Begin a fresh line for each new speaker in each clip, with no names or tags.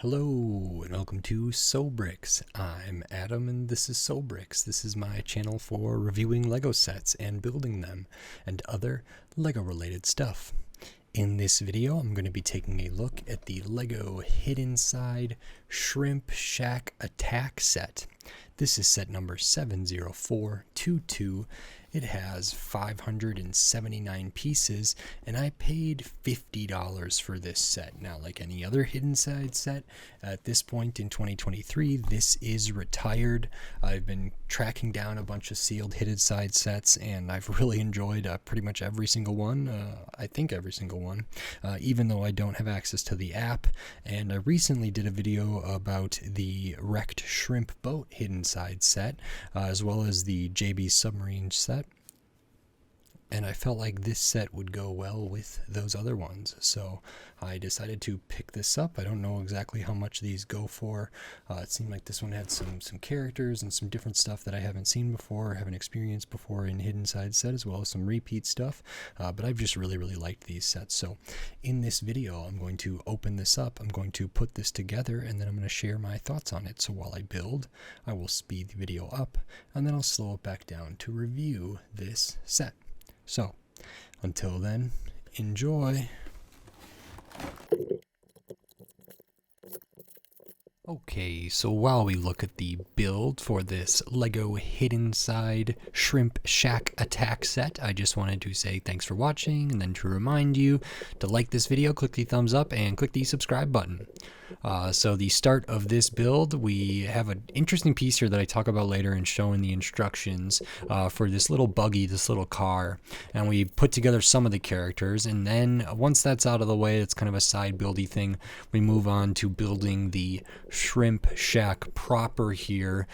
Hello and welcome to Sobricks. I'm Adam and this is Sobricks. This is my channel for reviewing Lego sets and building them and other Lego related stuff. In this video, I'm going to be taking a look at the Lego Hidden Side Shrimp Shack Attack set. This is set number 70422. It has 579 pieces, and I paid $50 for this set. Now, like any other Hidden Side set, at this point in 2023, this is retired. I've been tracking down a bunch of sealed Hidden Side sets, and I've really enjoyed pretty much every single one. I think every single one, even though I don't have access to the app. And I recently did a video about the Wrecked Shrimp Boat Hidden Side set, as well as the JB Submarine set. And I felt like this set would go well with those other ones, so I decided to pick this up. I don't know exactly how much these go for. It seemed like this one had some characters and some different stuff that I haven't seen before or haven't experienced before in Hidden Side set, as well as some repeat stuff. But I've just really liked these sets. So in this video, I'm going to open this up. I'm going to put this together, and then I'm going to share my thoughts on it. So while I build, I will speed the video up, and then I'll slow it back down to review this set. So, until then, enjoy. Okay, so while we look at the build for this Lego Hidden Side Shrimp Shack Attack set, I just wanted to say thanks for watching, and then to remind you to like this video, click the thumbs up, and click the subscribe button. So the start of this build, we have an interesting piece here that I talk about later and show in the instructions for this little buggy, this little car, and we put together some of the characters, and then once that's out of the way, it's kind of a side buildy thing, we move on to building the Shrimp Shack proper here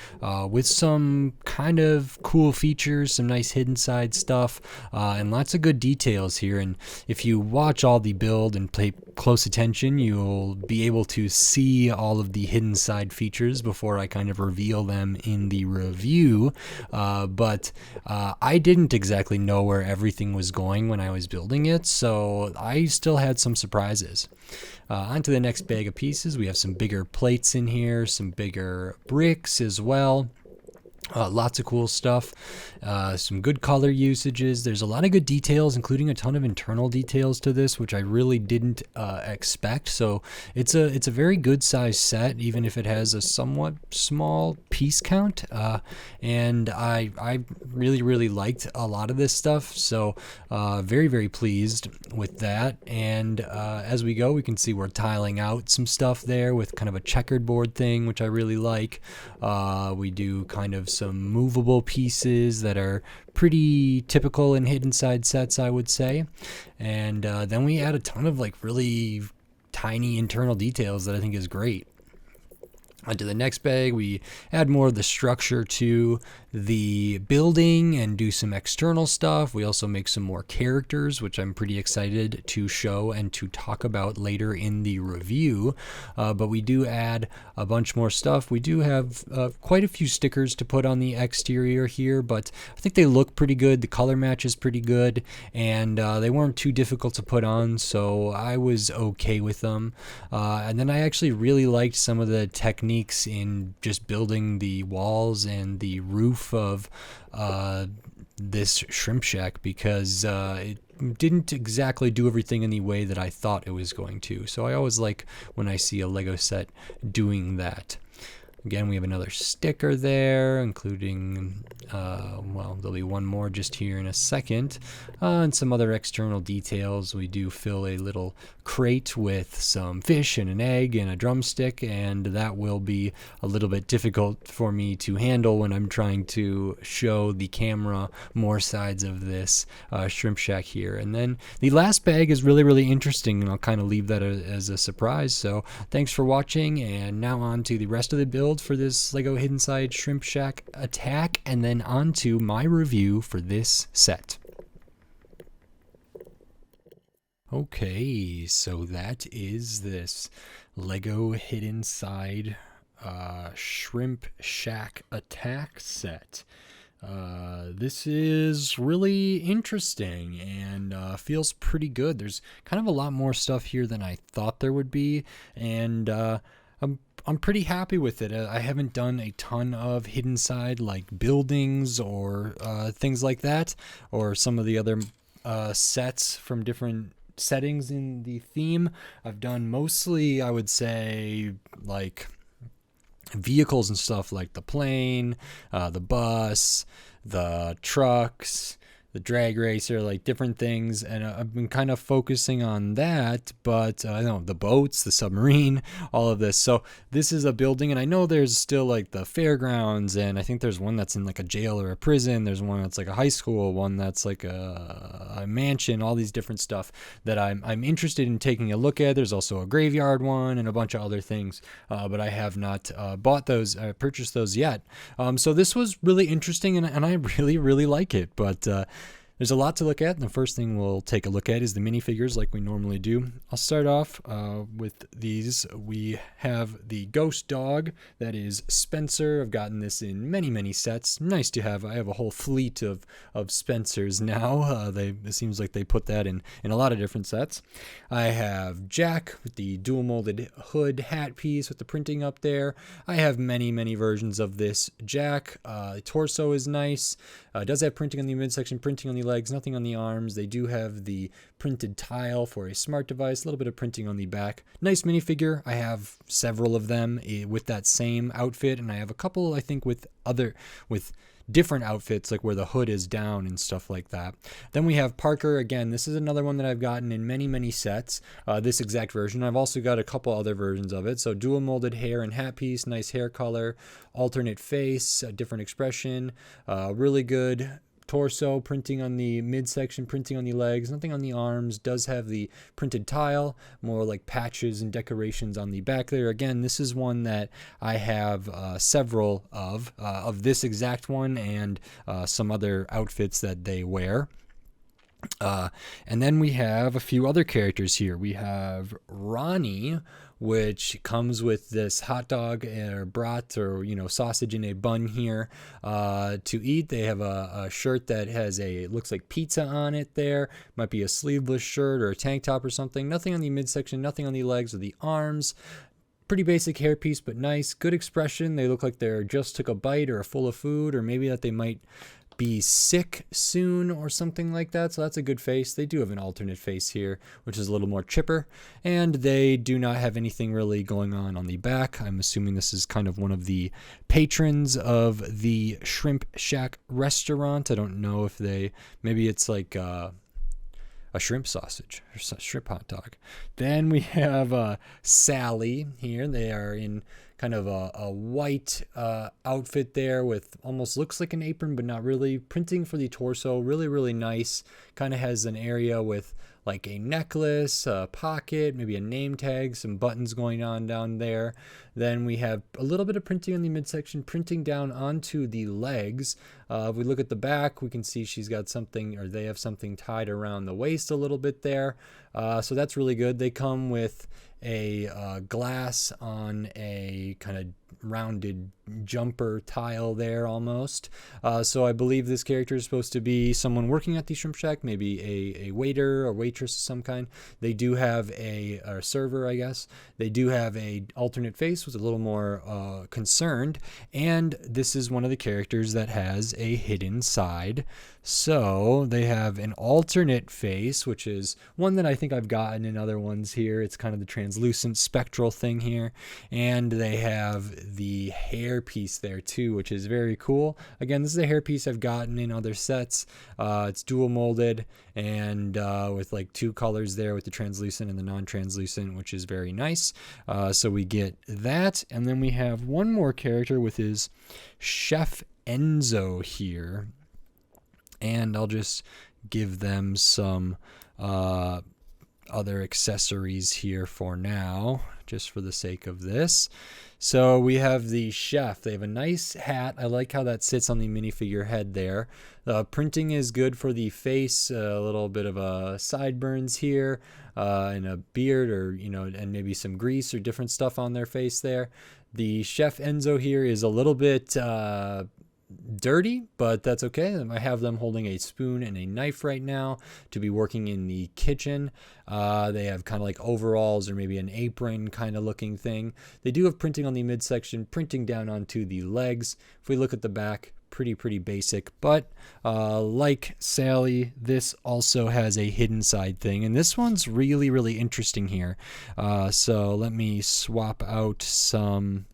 with some kind of cool features, some nice hidden side stuff, and lots of good details here. And if you watch all the build and pay close attention, you'll be able to see all of the hidden side features before I kind of reveal them in the review. But I didn't exactly know where everything was going when I was building it, so I still had some surprises. On to the next bag of pieces. We have some bigger plates in here, some bigger bricks as well. Lots of cool stuff, some good color usages. There's a lot of good details, including a ton of internal details to this, which I really didn't expect. So it's a very good size set, even if it has a somewhat small piece count. And I really liked a lot of this stuff. So very pleased with that. And as we go, we can see we're tiling out some stuff there with kind of a checkered board thing, which I really like. We do kind of some movable pieces that are pretty typical in Hidden Side sets, I would say. And then we add a ton of like really tiny internal details that I think is great. Onto the next bag, we add more of the structure to the building and do some external stuff. We also make some more characters, which I'm pretty excited to show and to talk about later in the review. But we do add a bunch more stuff. We do have quite a few stickers to put on the exterior here, but I think they look pretty good. The color match is pretty good, and they weren't too difficult to put on, so I was okay with them. And then I actually really liked some of the techniques in just building the walls and the roof of this shrimp shack, because it didn't exactly do everything in the way that I thought it was going to. So I always like when I see a Lego set doing that. Again, we have another sticker there, including, well, there'll be one more just here in a second, and some other external details. We do fill a little crate with some fish and an egg and a drumstick, and that will be a little bit difficult for me to handle when I'm trying to show the camera more sides of this shrimp shack here. And then the last bag is really interesting, and I'll kind of leave that as a surprise. So thanks for watching, and now on to the rest of the build for this Lego Hidden Side Shrimp Shack Attack, and then on to my review for this set. Okay, so that is this Lego Hidden Side Shrimp Shack Attack set. This is really interesting and feels pretty good. There's kind of a lot more stuff here than I thought there would be, and I'm pretty happy with it. I haven't done a ton of hidden side like buildings or things like that, or some of the other sets from different settings in the theme. I've done mostly, I would say, like vehicles and stuff like the plane, the bus, the trucks, the drag racer, like different things, and I've been kind of focusing on that. But I know the boats, the submarine, all of this. So this is a building, and I know there's still like the fairgrounds, and I think there's one that's in like a jail or a prison. There's one that's like a high school, one that's like a mansion. All these different stuff that I'm interested in taking a look at. There's also a graveyard one and a bunch of other things, but I have not purchased those yet. So this was really interesting, and I really like it. But there's a lot to look at, and the first thing we'll take a look at is the minifigures like we normally do. I'll start off with these. We have the ghost dog, that is Spencer. I've gotten this in many sets. Nice to have. I have a whole fleet of Spencers now. It seems like they put that in a lot of different sets. I have Jack with the dual molded hood hat piece with the printing up there. I have many versions of this Jack. Torso is nice. It does have printing on the midsection, printing on the legs, nothing on the arms. They do have the printed tile for a smart device, a little bit of printing on the back. Nice minifigure. I have several of them with that same outfit, and I have a couple, I think, with different outfits, like where the hood is down and stuff like that. Then we have Parker. Again, this is another one that I've gotten in many sets, this exact version. I've also got a couple other versions of it. So dual molded hair and hat piece, nice hair color, alternate face, different expression, really good torso, printing on the midsection, printing on the legs, nothing on the arms. Does have the printed tile, more like patches and decorations on the back there. Again, this is one that I have several of this exact one, and some other outfits that they wear. And then we have a few other characters here. We have Ronnie, which comes with this hot dog or brat, or sausage in a bun here to eat. They have a shirt that has looks like pizza on it there. Might be a sleeveless shirt or a tank top or something. Nothing on the midsection, nothing on the legs or the arms. Pretty basic hairpiece, but nice. Good expression. They look like they're just took a bite or are full of food, or maybe that they might be sick soon or something like that. So that's a good face. They do have an alternate face here, which is a little more chipper, and they do not have anything really going on the back. I'm assuming this is kind of one of the patrons of the Shrimp Shack restaurant. I don't know if maybe it's like a shrimp sausage or shrimp hot dog. Then we have Sally here. They are in kind of a white outfit there with almost looks like an apron, but not really. Printing for the torso, really nice. Kind of has an area with like a necklace, a pocket, maybe a name tag, some buttons going on down there. Then we have a little bit of printing on the midsection, printing down onto the legs. If we look at the back, we can see she's got something, or they have something tied around the waist a little bit there. So that's really good. They come with a glass on a kind of rounded jumper tile there almost. So I believe this character is supposed to be someone working at the Shrimp Shack, maybe a waiter or waitress of some kind. They do have a server, I guess. They do have a alternate face, was a little more concerned, and this is one of the characters that has a hidden side. So they have an alternate face, which is one that I think I've gotten in other ones here. It's kind of the translucent spectral thing here, and they have the hair piece there too, which is very cool. Again, this is a hair piece I've gotten in other sets. It's dual molded and with like two colors there, with the translucent and the non-translucent, which is very nice. So we get that, and then we have one more character with his Chef Enzo here, and I'll just give them some other accessories here for now, just for the sake of this. So we have the chef. They have a nice hat. I like how that sits on the minifigure head there. Printing is good for the face. A little bit of sideburns here, and a beard, or and maybe some grease or different stuff on their face there. The Chef Enzo here is a little bit dirty, but that's okay. I have them holding a spoon and a knife right now to be working in the kitchen. They have kind of like overalls or maybe an apron kind of looking thing. They do have printing on the midsection, printing down onto the legs. If we look at the back, pretty basic, but like Sally, this also has a hidden side thing, and this one's really interesting here. So let me swap out some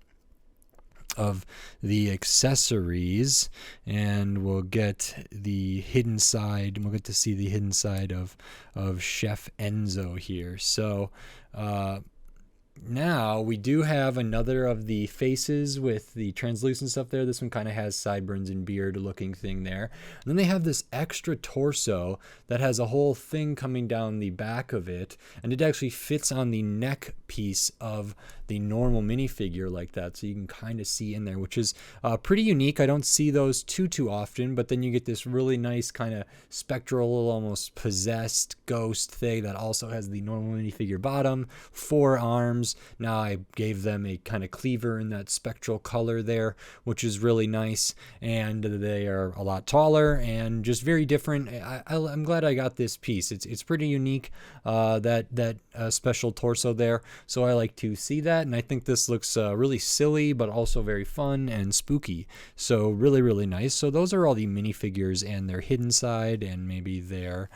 of the accessories and we'll get the hidden side, and we'll get to see the hidden side of Chef Enzo here. So now we do have another of the faces with the translucent stuff there. This one kind of has sideburns and beard looking thing there. And then they have this extra torso that has a whole thing coming down the back of it, and it actually fits on the neck piece of the normal minifigure like that, so you can kind of see in there, which is pretty unique. I don't see those too often, but then you get this really nice kind of spectral, almost possessed ghost thing that also has the normal minifigure bottom, 4 arms. Now I gave them a kind of cleaver in that spectral color there, which is really nice, and they are a lot taller and just very different. I'm glad I got this piece. It's pretty unique, that special torso there, so I like to see that. And I think this looks really silly, but also very fun and spooky. So really nice. So those are all the minifigures and their hidden side and maybe their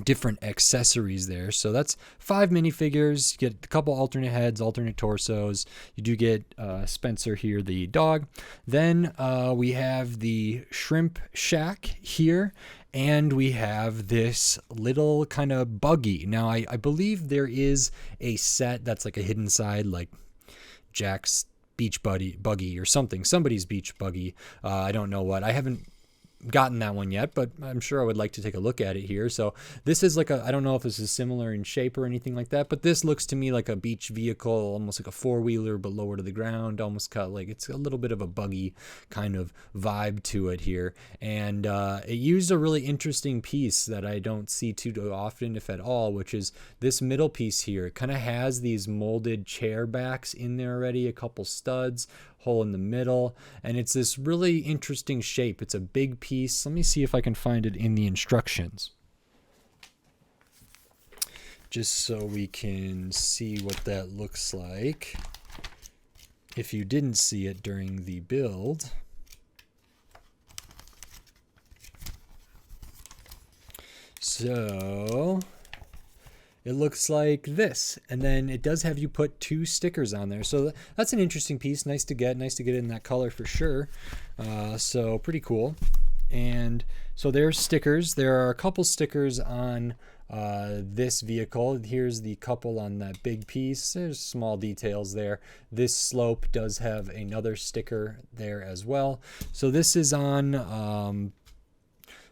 different accessories there. So that's 5 minifigures. You get a couple alternate heads, alternate torsos. You do get Spencer here, the dog. Then we have the shrimp shack here, and we have this little kind of buggy. Now I believe there is a set that's like a hidden side, like Jack's beach buggy or something, somebody's beach buggy. I don't know what. I haven't gotten that one yet, but I'm sure I would like to take a look at it here. So this is like I don't know if this is similar in shape or anything like that, but this looks to me like a beach vehicle, almost like a 4-wheeler, but lower to the ground, almost cut like it's a little bit of a buggy kind of vibe to it here. And it used a really interesting piece that I don't see too often, if at all, which is this middle piece here. It kind of has these molded chair backs in there already, a couple studs, hole in the middle, and it's this really interesting shape. It's a big piece. Let me see if I can find it in the instructions, just so we can see what that looks like if you didn't see it during the build. So it looks like this, and then it does have you put 2 stickers on there, so that's an interesting piece. Nice to get in that color for sure. So pretty cool. And so there's stickers. There are a couple stickers on this vehicle. Here's the couple on that big piece. There's small details there. This slope does have another sticker there as well. So this is on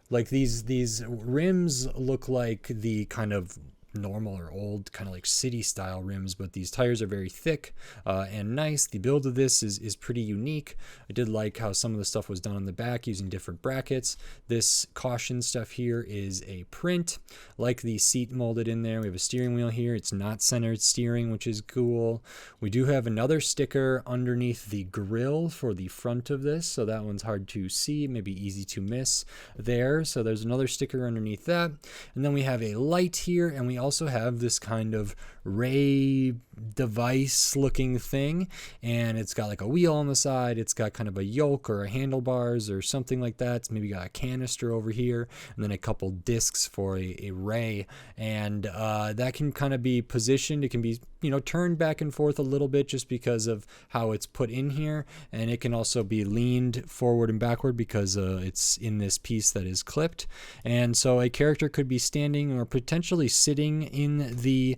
like these rims look like the kind of normal or old kind of like city style rims, but these tires are very thick and nice. The build of this is pretty unique. I did like how some of the stuff was done on the back using different brackets. This caution stuff here is a print, like the seat molded in there. We have a steering wheel here. It's not centered steering, which is cool. We do have another sticker underneath the grill for the front of this, so that one's hard to see, maybe easy to miss there. So there's another sticker underneath that, and then we have a light here, and we also have this kind of ray device looking thing, and it's got like a wheel on the side. It's got kind of a yoke or a handlebars or something like that. It's maybe got a canister over here, and then a couple discs for a ray, and that can kind of be positioned. It can be, you know, turned back and forth a little bit just because of how it's put in here, and it can also be leaned forward and backward because it's in this piece that is clipped. And so a character could be standing or potentially sitting in the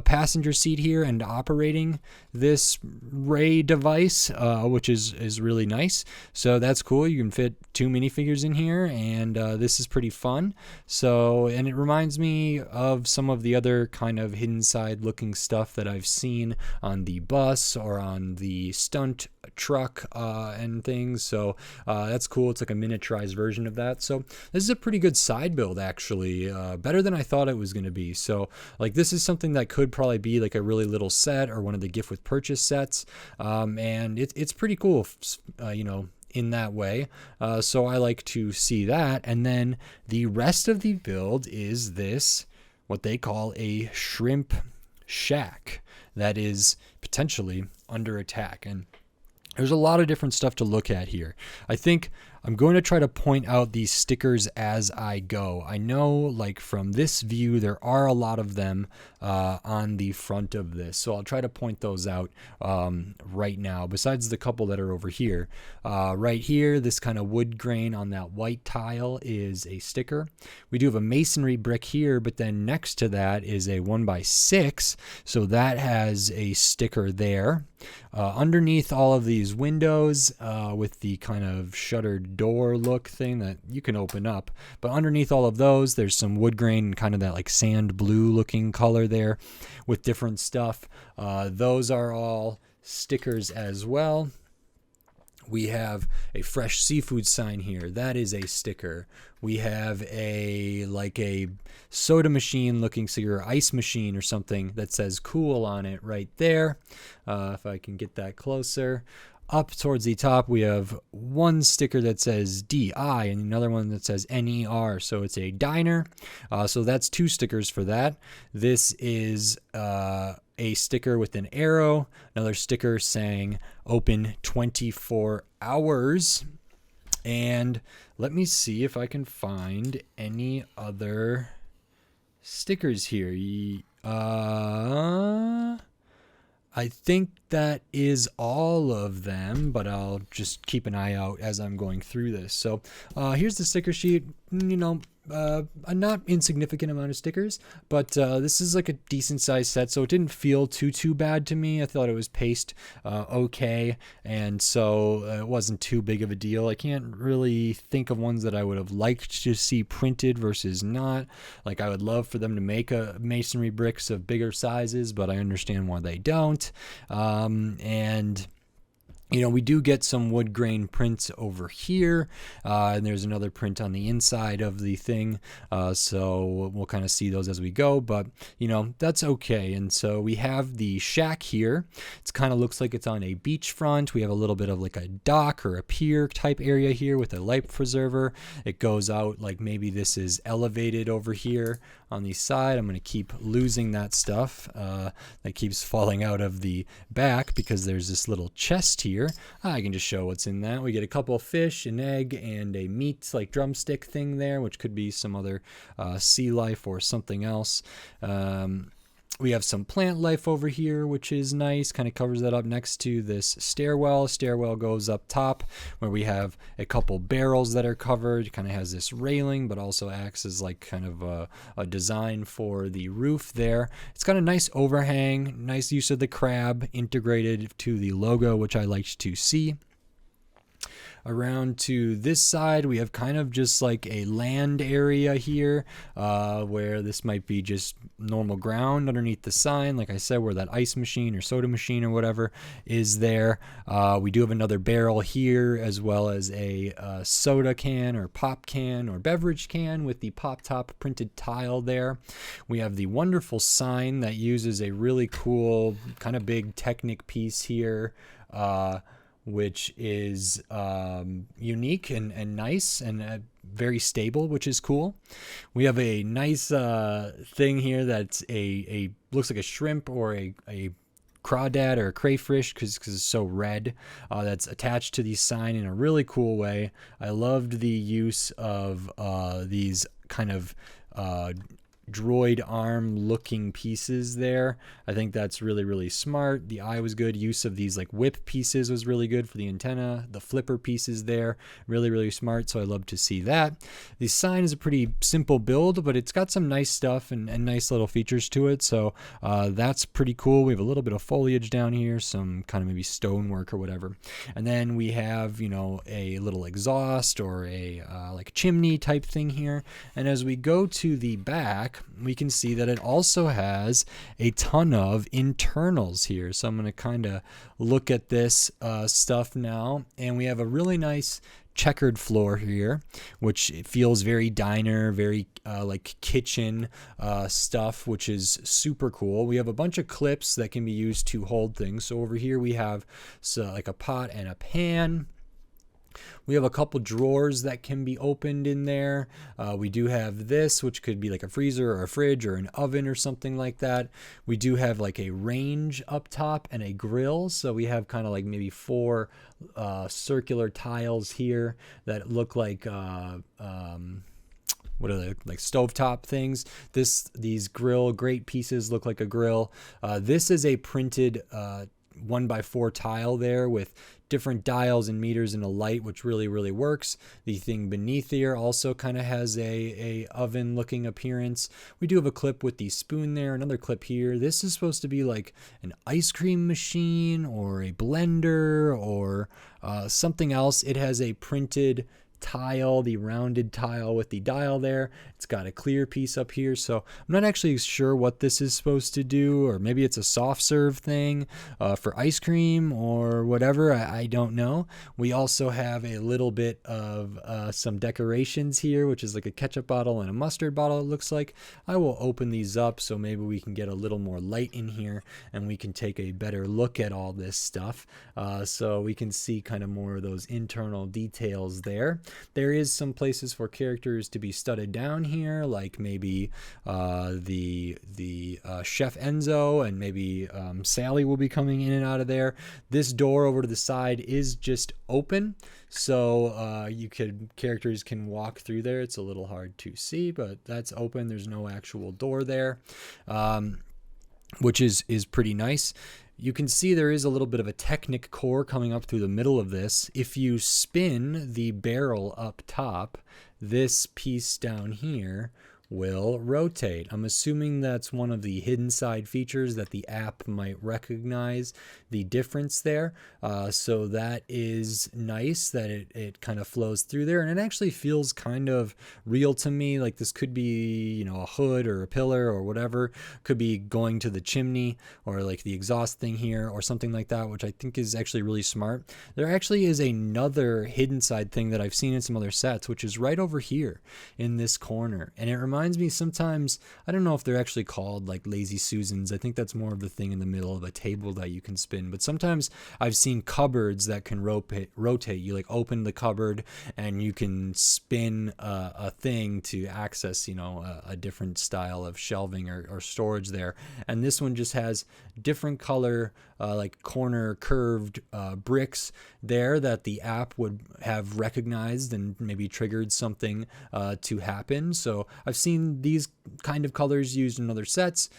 passenger seat here and operating this ray device, which is really nice. So that's cool. You can fit 2 minifigures in here, and this is pretty fun. So, and it reminds me of some of the other kind of hidden side looking stuff that I've seen on the bus or on the stunt truck and things. So that's cool. It's like a miniaturized version of that. So this is a pretty good side build, actually, better than I thought it was going to be. So like this is something that could probably be like a really little set or one of the gift with purchase sets, and it's pretty cool, you know, in that way. So I like to see that. And then the rest of the build is this, what they call a shrimp shack that is potentially under attack. And there's a lot of different stuff to look at here. I think I'm going to try to point out these stickers as I go. I know, like, from this view, there are a lot of them on the front of this. So I'll try to point those out right now, besides the couple that are over here. Right here, this kind of wood grain on that white tile is a sticker. We do have a masonry brick here, but then next to that is a 1x6. So that has a sticker there. Underneath all of these windows with the kind of shuttered door look thing that you can open up, but underneath all of those there's some wood grain and kind of that like sand blue looking color there with different stuff. Those are all stickers as well. We have a fresh seafood sign here. That is a sticker. We have a soda machine looking cigar ice machine or something that says cool on it right there. If I can get that closer. Up towards the top, we have one sticker that says DI and another one that says NER. So it's a diner. So that's two stickers for that. This is a sticker with an arrow. Another sticker saying open 24 hours. And let me see if I can find any other stickers here. I think that is all of them, but I'll just keep an eye out as I'm going through this. So here's the sticker sheet. A not insignificant amount of stickers, but this is like a decent sized set, so it didn't feel too bad to me. I thought it was paced okay, and so it wasn't too big of a deal. I can't really think of ones that I would have liked to see printed versus not. Like, I would love for them to make masonry bricks of bigger sizes, but I understand why they don't. And we do get some wood grain prints over here, and there's another print on the inside of the thing, so we'll kind of see those as we go, but that's okay. And so we have the shack here. It kind of looks like it's on a beachfront. We have a little bit of like a dock or a pier type area here with a life preserver. It goes out like maybe this is elevated over here on the side. I'm going to keep losing that stuff that keeps falling out of the back because there's this little chest here. I can just show what's in that. We get a couple of fish, an egg, and a meat like drumstick thing there, which could be some other sea life or something else. We have some plant life over here, which is nice. Kind of covers that up next to this stairwell. Stairwell goes up top where we have a couple barrels that are covered. Kind of has this railing, but also acts as like kind of a design for the roof there. It's got a nice overhang, nice use of the crab integrated to the logo, which I liked to see. Around to this side, we have kind of just like a land area here where this might be just normal ground underneath the sign. Like I said, where that ice machine or soda machine or whatever is there. We do have another barrel here, as well as a soda can or pop can or beverage can with the pop top printed tile there. We have the wonderful sign that uses a really cool kind of big Technic piece here, which is unique and nice and very stable, which is cool. We have a nice thing here that's a looks like a shrimp or a crawdad or a crayfish because it's so red, that's attached to the sign in a really cool way. I loved the use of these kind of droid arm looking pieces there. I think that's really smart. The eye was good. Use of these like whip pieces was really good for the antenna. The flipper pieces there, really smart, so I love to see that. The sign is a pretty simple build, but it's got some nice stuff and nice little features to it, so that's pretty cool. We have a little bit of foliage down here, some kind of maybe stonework or whatever, and then we have a little exhaust or a like chimney type thing here. And as we go to the back, we can see that it also has a ton of internals here. So I'm going to kind of look at this stuff now, and we have a really nice checkered floor here, which feels very diner, very like kitchen stuff, which is super cool. We have a bunch of clips that can be used to hold things. So over here we have like a pot and a pan. We have a couple drawers that can be opened in there. We do have this, which could be like a freezer or a fridge or an oven or something like that. We do have like a range up top and a grill. So we have kind of like maybe 4 circular tiles here that look like what are they, like stovetop things. These grill grate pieces look like a grill. This is a printed 1x4 tile there with different dials and meters and a light, which really works. The thing beneath here also kind of has a oven looking appearance. We do have a clip with the spoon there, another clip here. This is supposed to be like an ice cream machine or a blender or something else. It has a printed tile, the rounded tile with the dial there. It's got a clear piece up here, so I'm not actually sure what this is supposed to do, or maybe it's a soft serve thing for ice cream or whatever. I don't know. We also have a little bit of some decorations here, which is like a ketchup bottle and a mustard bottle, it looks like. I will open these up so maybe we can get a little more light in here and we can take a better look at all this stuff, so we can see kind of more of those internal details there. There is some places for characters to be studded down here, like maybe the chef Enzo, and maybe Sally will be coming in and out of there. This door over to the side is just open, so characters can walk through there. It's a little hard to see, but that's open. There's no actual door there, which is pretty nice. You can see there is a little bit of a Technic core coming up through the middle of this. If you spin the barrel up top, this piece down here will rotate. I'm assuming that's one of the hidden side features that the app might recognize the difference there. So that is nice that it kind of flows through there, and it actually feels kind of real to me. Like this could be, you know, a hood or a pillar or whatever, could be going to the chimney or like the exhaust thing here or something like that, which I think is actually really smart. There actually is another hidden side thing that I've seen in some other sets, which is right over here in this corner, and it reminds me sometimes, I don't know if they're actually called like Lazy Susans. I think that's more of the thing in the middle of a table that you can spin, but sometimes I've seen cupboards that can rotate. You like open the cupboard and you can spin a thing to access, you know, a different style of shelving or storage there, and this one just has different color like corner curved bricks there that the app would have recognized and maybe triggered something to happen. So I've seen these kind of colors used in other sets.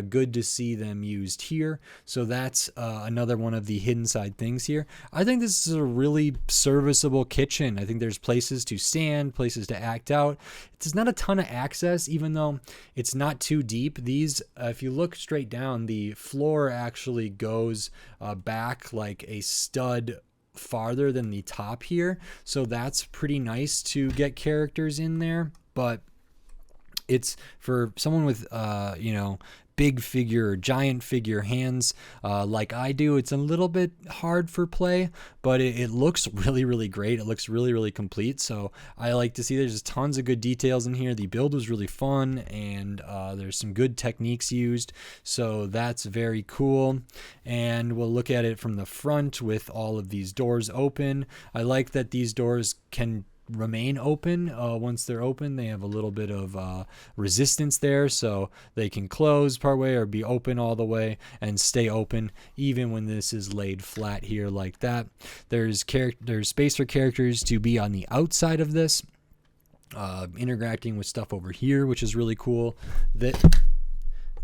Good to see them used here. So that's another one of the hidden side things here. I think this is a really serviceable kitchen. I think there's places to stand, places to act out. It's not a ton of access, even though it's not too deep. These, if you look straight down, the floor actually goes back like a stud farther than the top here. So that's pretty nice to get characters in there, but it's for someone with, you know, big figure or giant figure hands like I do. It's a little bit hard for play, but it looks really great. It looks really complete. So I like to see there's just tons of good details in here. The build was really fun, and there's some good techniques used. So that's very cool. And we'll look at it from the front with all of these doors open. I like that these doors can remain open. Once they're open, they have a little bit of resistance there, so they can close partway or be open all the way and stay open even when this is laid flat here like that. There's space for characters to be on the outside of this, interacting with stuff over here, which is really cool.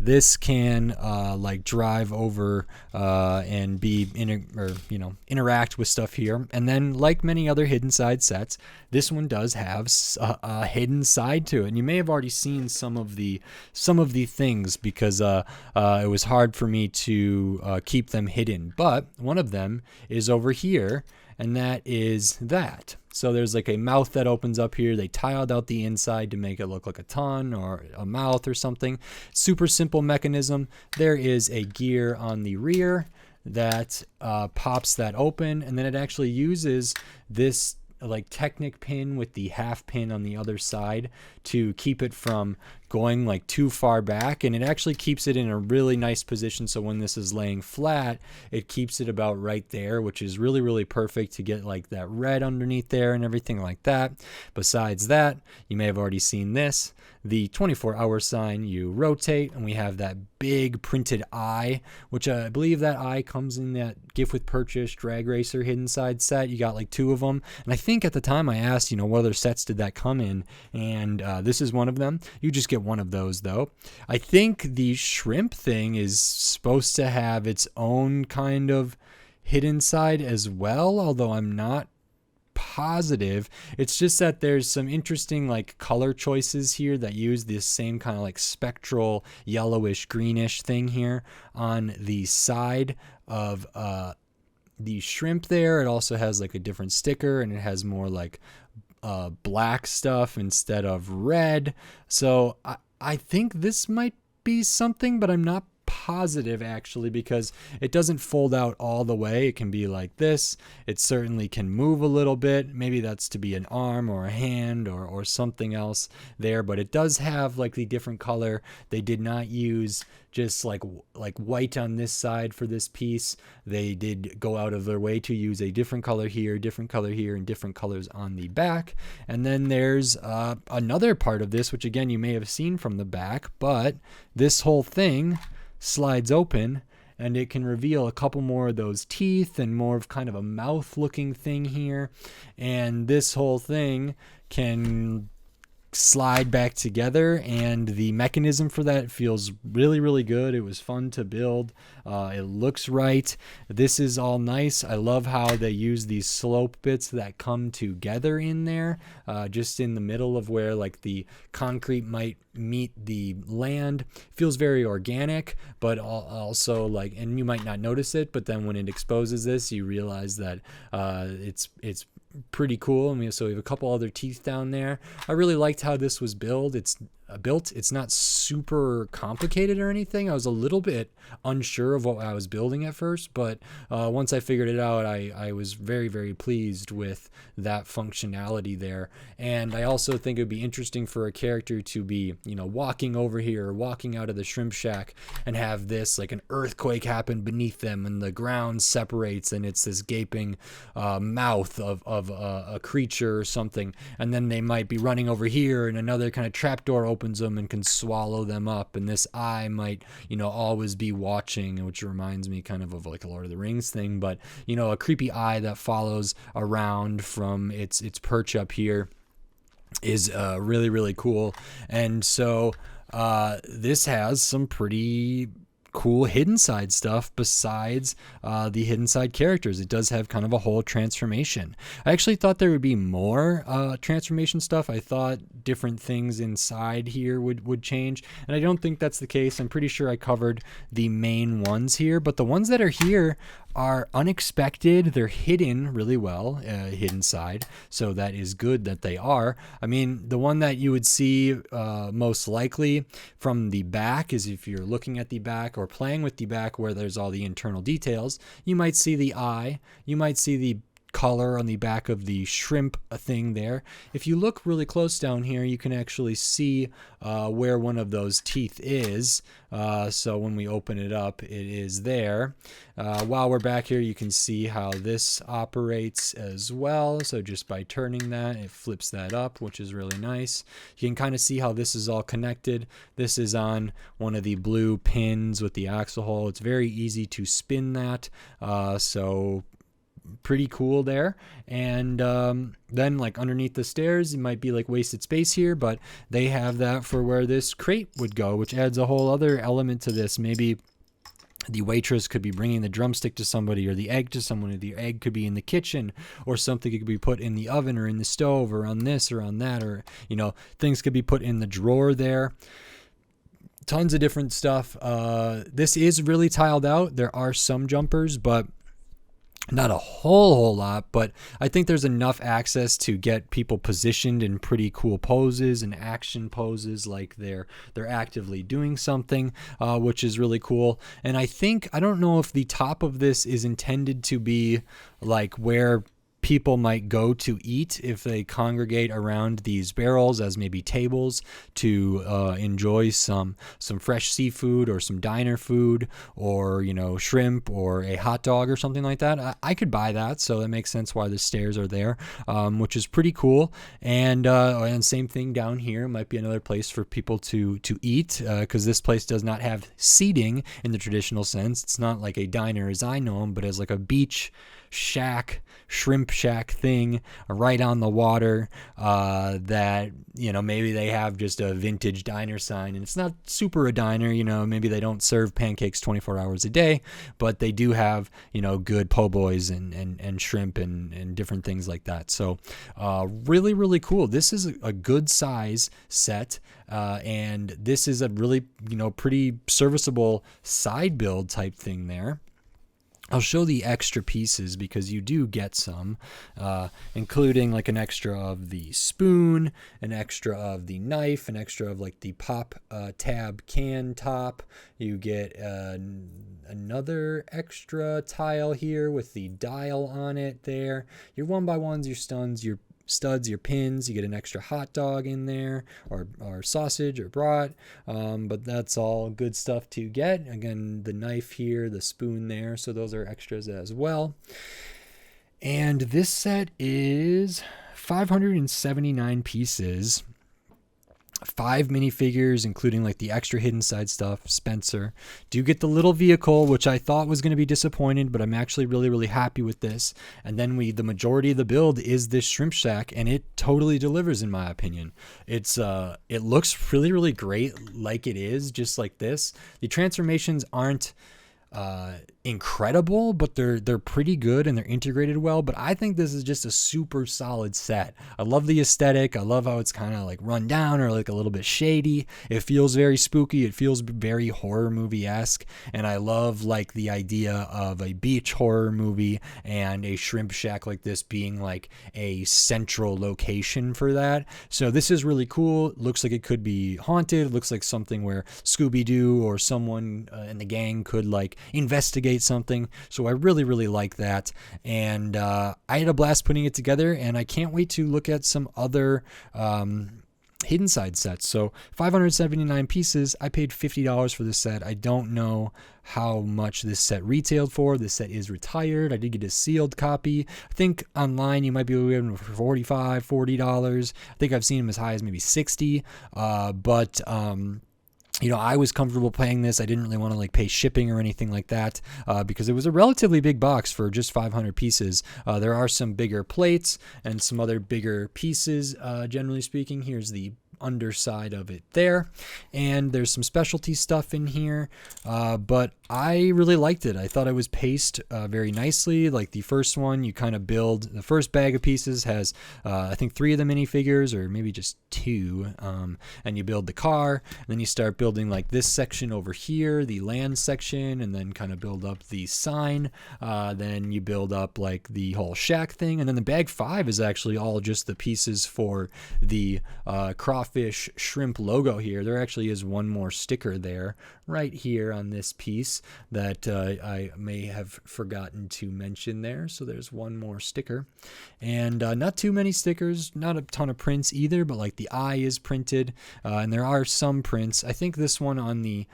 This can like drive over and be interact with stuff here. And then, like many other hidden side sets, this one does have a hidden side to it. And you may have already seen some of the things because it was hard for me to keep them hidden. But one of them is over here, and that is that. So there's like a mouth that opens up here. They tiled out the inside to make it look like a tongue or a mouth or something. Super simple mechanism. There is a gear on the rear that pops that open, and then it actually uses this like Technic pin with the half pin on the other side to keep it from going like too far back, and it actually keeps it in a really nice position. So when this is laying flat, it keeps it about right there, which is really, really perfect to get like that red underneath there and everything like that. Besides that, you may have already seen this, the 24-hour sign. You rotate and we have that big printed eye, which I believe that eye comes in that gift with purchase drag racer hidden side set. You got like 2 of them, and I think at the time I asked, what other sets did that come in, and this is one of them. You just get one of those though. I think the shrimp thing is supposed to have its own kind of hidden side as well, although I'm not positive. It's just that there's some interesting like color choices here that use this same kind of like spectral yellowish greenish thing here on the side of the shrimp there. It also has like a different sticker, and it has more like black stuff instead of red. So I think this might be something, but I'm not positive actually, because it doesn't fold out all the way. It can be like this. It certainly can move a little bit. Maybe that's to be an arm or a hand or something else there, but it does have like the different color. They did not use just like white on this side for this piece. They did go out of their way to use a different color here, and different colors on the back. And then there's another part of this, which again you may have seen from the back, but this whole thing slides open and it can reveal a couple more of those teeth and more of kind of a mouth looking thing here. And this whole thing can slide back together, and the mechanism for that feels really, really good. It was fun to build. It looks right. This is all nice. I love how they use these slope bits that come together in there, just in the middle of where like the concrete might meet the land. Feels very organic, but also like, and you might not notice it, but then when it exposes this, you realize that it's pretty cool. So we have a couple other teeth down there. I really liked how this was built. It's not super complicated or anything. I was a little bit unsure of what I was building at first, but once I figured it out, I was very, very pleased with that functionality there. And I also think it would be interesting for a character to be, walking over here or walking out of the shrimp shack and have this like an earthquake happen beneath them, and the ground separates and it's this gaping mouth of a creature or something, and then they might be running over here and another kind of trapdoor opens them and can swallow them up, and this eye might always be watching, which reminds me kind of like a Lord of the Rings thing, but a creepy eye that follows around from its perch up here is really, really cool. And so this has some pretty cool hidden side stuff besides the hidden side characters. It does have kind of a whole transformation. I actually thought there would be more transformation stuff. I thought different things inside here would change, and I don't think that's the case. I'm pretty sure I covered the main ones here, but the ones that are here are unexpected. They're hidden really well, hidden side, so that is good that they are. I mean, the one that you would see most likely from the back is if you're looking at the back or playing with the back where there's all the internal details. You might see the eye, you might see the color on the back of the shrimp thing there. If you look really close down here, you can actually see where one of those teeth is. So when we open it up, it is there. While we're back here, you can see how this operates as well. So just by turning that, it flips that up, which is really nice. You can kind of see how this is all connected. This is on one of the blue pins with the axle hole. It's very easy to spin that. So pretty cool there. And then like underneath the stairs, it might be like wasted space here, but they have that for where this crate would go, which adds a whole other element to this. Maybe the waitress could be bringing the drumstick to somebody, or the egg to someone, or the egg could be in the kitchen, or something could be put in the oven or in the stove or on this or on that, or things could be put in the drawer there. Tons of different stuff. This is really tiled out. There are some jumpers, but not a whole lot, but I think there's enough access to get people positioned in pretty cool poses and action poses, like they're actively doing something, which is really cool. And I don't know if the top of this is intended to be like where people might go to eat if they congregate around these barrels as maybe tables to enjoy some fresh seafood or some diner food, or shrimp or a hot dog or something like that. I could buy that, so that makes sense why the stairs are there, which is pretty cool. And same thing down here, might be another place for people to eat, because this place does not have seating in the traditional sense. It's not like a diner as I know them, but as like a beach shack, shrimp shack thing right on the water, that maybe they have just a vintage diner sign, and it's not super a diner. Maybe they don't serve pancakes 24 hours a day, but they do have good po' boys and shrimp and different things like that. So really, really cool. This is a good size set, and this is a really pretty serviceable side build type thing there. I'll show the extra pieces because you do get some, including like an extra of the spoon, an extra of the knife, an extra of like the pop tab can top. You get another extra tile here with the dial on it there. Your 1x1s, your studs, your pins. You get an extra hot dog in there, or sausage or brat, but that's all good stuff to get. Again, the knife here, the spoon there, so those are extras as well. And this set is 579 pieces, 5 minifigures, including like the extra hidden side stuff. Spencer. Do get the little vehicle, which I thought was going to be disappointed, but I'm actually really, really happy with this. And then the majority of the build is this shrimp shack, and it totally delivers in my opinion. It looks really, really great like it is, just like this. The transformations aren't incredible, but they're pretty good and they're integrated well. But I think this is just a super solid set. I love the aesthetic. I love how it's kind of like run down or like a little bit shady. It feels very spooky. It feels very horror movie-esque, and I love like the idea of a beach horror movie and a shrimp shack like this being like a central location for that. So this is really cool. It looks like it could be haunted. It looks like something where Scooby-Doo or someone in the gang could like investigate something. So I really, really like that, and I had a blast putting it together, and I can't wait to look at some other hidden side sets. So 579 pieces. I paid $50 for this set. I don't know how much this set retailed for. This set is retired. I did get a sealed copy. I think online you might be able to get them for $45, $40. I think I've seen them as high as maybe $60, but I was comfortable paying this. I didn't really want to like pay shipping or anything like that, because it was a relatively big box for just 500 pieces. There are some bigger plates and some other bigger pieces, generally speaking. Here's the underside of it there, and there's some specialty stuff in here, but I really liked it. I thought it was paced very nicely. Like the first one, you kind of build, the first bag of pieces has I think 3 of the minifigures, or maybe just 2, and you build the car, and then you start building like this section over here, the land section, and then kind of build up the sign, then you build up like the whole shack thing, and then the bag 5 is actually all just the pieces for the crawfish shrimp logo here. There actually is one more sticker there right here on this piece that I may have forgotten to mention there. So there's one more sticker, and not too many stickers, not a ton of prints either, but like the eye is printed, and there are some prints. I think this one on the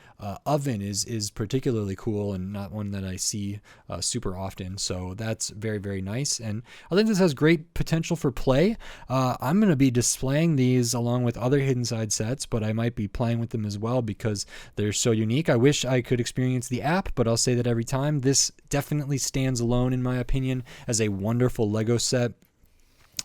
oven is particularly cool and not one that I see super often. So that's very, very nice, and I think this has great potential for play. I'm going to be displaying these along with other hidden side sets, but I might be playing with them as well because they're so unique. I wish I could experience the app, but I'll say that every time. This definitely stands alone in my opinion as a wonderful Lego set,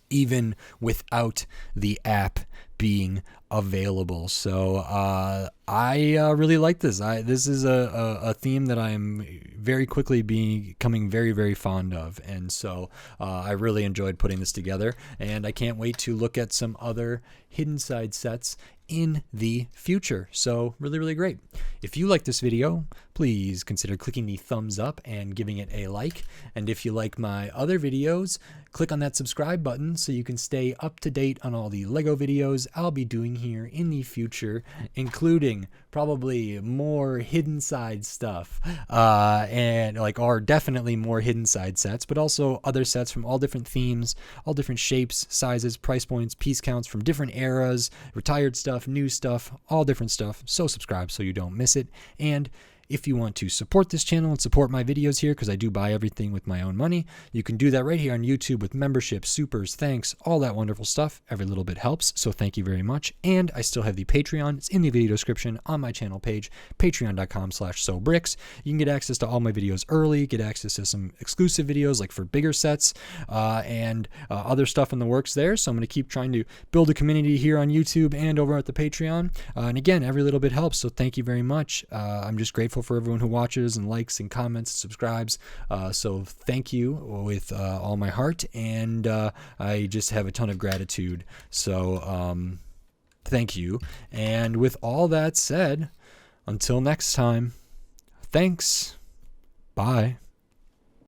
even without the app being available. So I really like this. This is a theme that I am very quickly becoming very, very fond of, and so I really enjoyed putting this together, and I can't wait to look at some other hidden side sets in the future. So really, really great. If you like this video, please consider clicking the thumbs up and giving it a like. And if you like my other videos, click on that subscribe button so you can stay up to date on all the Lego videos I'll be doing here in the future, including probably more hidden side stuff, or definitely more hidden side sets, but also other sets from all different themes, all different shapes, sizes, price points, piece counts from different eras, retired stuff, new stuff, all different stuff. So subscribe so you don't miss it. And if you want to support this channel and support my videos here, because I do buy everything with my own money, you can do that right here on YouTube with membership, supers, thanks, all that wonderful stuff. Every little bit helps, so thank you very much. And I still have the Patreon. It's in the video description on my channel page, patreon.com/sobricks. You can get access to all my videos early, get access to some exclusive videos like for bigger sets, and other stuff in the works there. So I'm going to keep trying to build a community here on YouTube and over at the Patreon. And again, every little bit helps, so thank you very much. I'm just grateful for everyone who watches and likes and comments, subscribes. So thank you with all my heart, and I just have a ton of gratitude. So thank you. And with all that said, until next time, thanks. Bye.